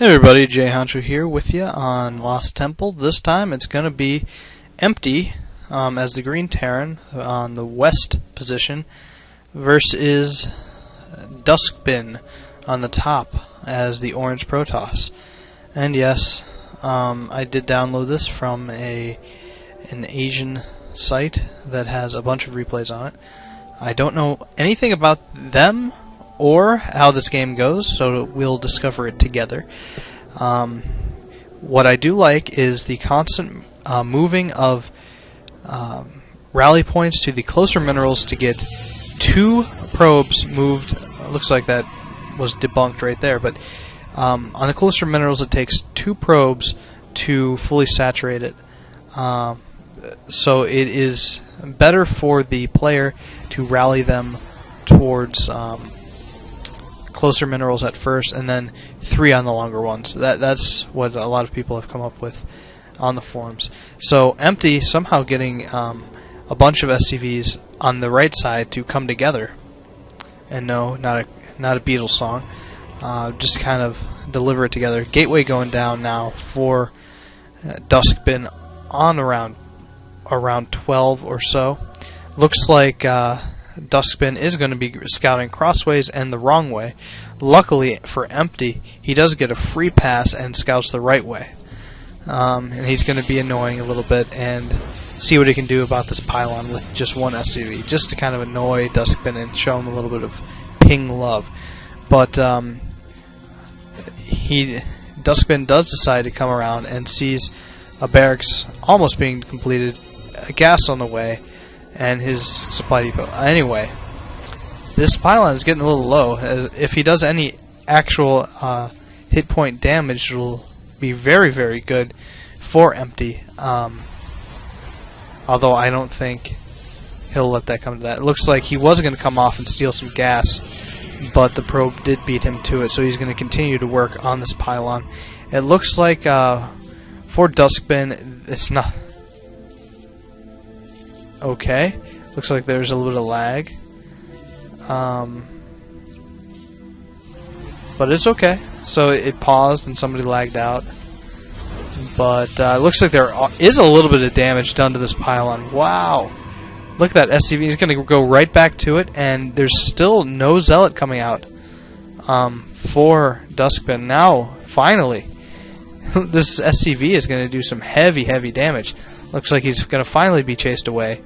Hey everybody, Jay Honcho here with you on Lost Temple. This time it's going to be empty as the green Terran on the west position versus DuskBin on the top as the orange Protoss. And yes, I did download this from an Asian site that has a bunch of replays on it. I don't know anything about them or how this game goes, so we'll discover it together. What I do like is the constant moving of rally points to the closer minerals to get 2 probes moved. Looks like that was debunked right there, but on the closer minerals it takes 2 probes to fully saturate it. So it is better for the player to rally them towards closer minerals at first, and then 3 on the longer ones. That's what a lot of people have come up with on the forums. So empty somehow getting a bunch of SCVs on the right side to come together, and no, not a Beatles song. Just kind of deliver it together. Gateway going down now for DuskBin on around 12 or so. Looks like DuskBin is going to be scouting crossways and the wrong way. Luckily for empty, he does get a free pass and scouts the right way. And he's going to be annoying a little bit and see what he can do about this pylon with just 1 SCV, just to kind of annoy DuskBin and show him a little bit of ping love. But DuskBin does decide to come around and sees a barracks almost being completed, a gas on the way, and his supply depot. Anyway, this pylon is getting a little low. If he does any actual hit point damage, it will be very, very good for empty. Although I don't think he'll let that come to that. It looks like he was going to come off and steal some gas, but the probe did beat him to it, so he's going to continue to work on this pylon. It looks like for DuskBin, it's not... Okay, looks like there's a little bit of lag, but it's okay. So it paused and somebody lagged out, but it looks like there is a little bit of damage done to this pylon. Wow, look at that SCV. He's going to go right back to it, and there's still no Zealot coming out for DuskBin. Now, finally, this SCV is going to do some heavy, heavy damage. Looks like he's going to finally be chased away,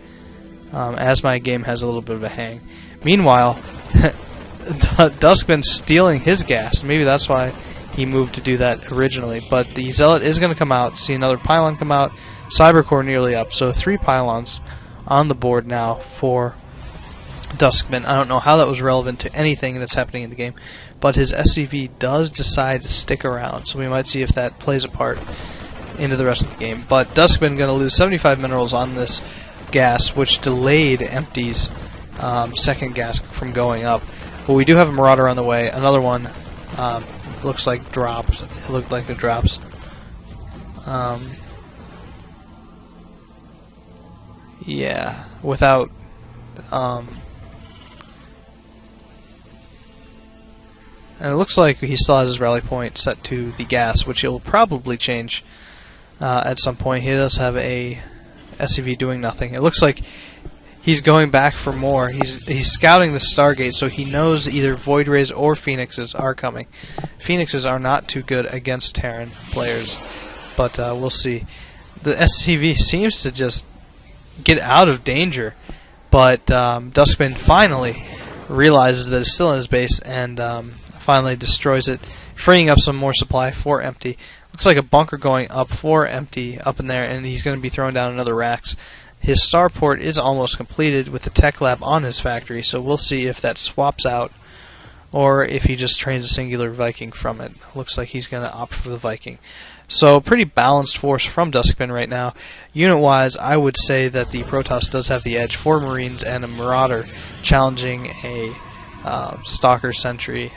as my game has a little bit of a hang. Meanwhile, DuskBin's stealing his gas. Maybe that's why he moved to do that originally. But the Zealot is going to come out, see another pylon come out, Cybercore nearly up. So 3 pylons on the board now for DuskBin. I don't know how that was relevant to anything that's happening in the game, but his SCV does decide to stick around. So we might see if that plays a part into the rest of the game. But DuskBin going to lose 75 minerals on this gas, which delayed empty's second gas from going up. But we do have a Marauder on the way. Another one looks like drops. It looked like it drops. Yeah, without and it looks like he still has his rally point set to the gas, which he'll probably change at some point. He does have a SCV doing nothing. It looks like he's going back for more. He's scouting the Stargate, so he knows either Void Rays or Phoenixes are coming. Phoenixes are not too good against Terran players, but we'll see. The SCV seems to just get out of danger, but DuskBin finally realizes that it's still in his base and finally destroys it, freeing up some more supply for empty. Looks like a bunker going up for empty up in there, and he's going to be throwing down another racks. His starport is almost completed with the tech lab on his factory, so we'll see if that swaps out or if he just trains a singular Viking from it. Looks like he's going to opt for the Viking. So pretty balanced force from DuskBin right now. Unit-wise, I would say that the Protoss does have the edge. 4 Marines and a Marauder challenging a Stalker Sentry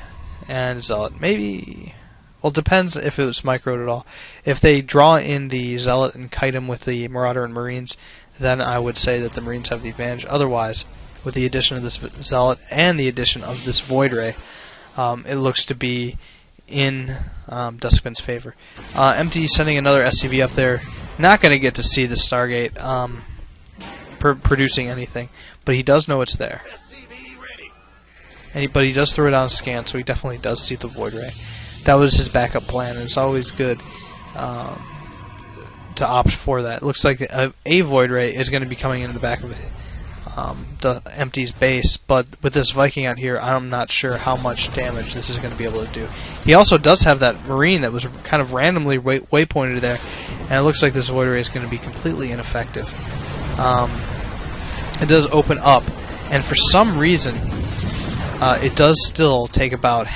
and Zealot. Maybe... Well, it depends if it was microed at all. If they draw in the Zealot and kite him with the Marauder and Marines, then I would say that the Marines have the advantage. Otherwise, with the addition of this Zealot and the addition of this Void Ray, it looks to be in DuskBin's favor. Empty sending another SCV up there. Not going to get to see the Stargate producing anything, but he does know it's there. But he does throw it on a scan, so he definitely does see the Void Ray. That was his backup plan, and it's always good to opt for that. It looks like a Void Ray is going to be coming into the back of the Empty's base, but with this Viking out here, I'm not sure how much damage this is going to be able to do. He also does have that Marine that was kind of randomly waypointed there, and it looks like this Void Ray is going to be completely ineffective. It does open up, and for some reason, it does still take about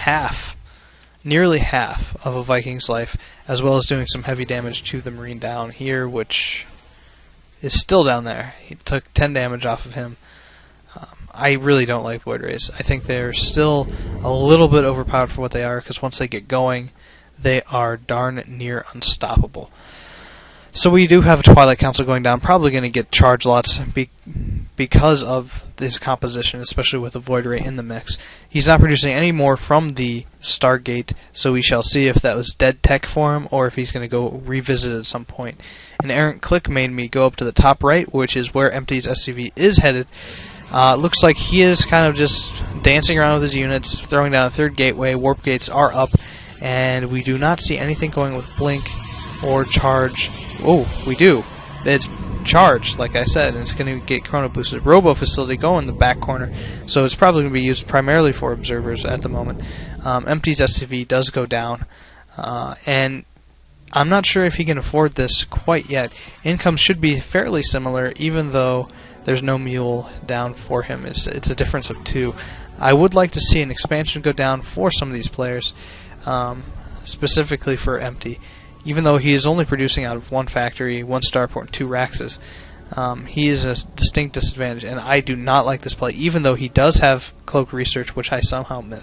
nearly half of a Viking's life, as well as doing some heavy damage to the Marine down here, which is still down there. He took 10 damage off of him. I really don't like Void Rays. I think they're still a little bit overpowered for what they are, because once they get going, they are darn near unstoppable. So we do have a Twilight Council going down, probably going to get charge lots because of his composition, especially with the Void Ray in the mix. He's not producing any more from the Stargate, so we shall see if that was dead tech for him, or if he's going to go revisit it at some point. An errant click made me go up to the top right, which is where Empty's SCV is headed. Looks like he is kind of just dancing around with his units, throwing down a third gateway. Warp gates are up, and we do not see anything going with blink or charge. Oh, we do. It's charged, like I said, and it's going to get chrono boosted. Robo facility going in the back corner, so it's probably going to be used primarily for observers at the moment. Empty's SCV does go down, and I'm not sure if he can afford this quite yet. Income should be fairly similar, even though there's no mule down for him. It's a difference of 2. I would like to see an expansion go down for some of these players, specifically for Empty. Even though he is only producing out of 1 factory, 1 starport, and 2 Raxes, he is a distinct disadvantage, and I do not like this play, even though he does have Cloak Research, which I somehow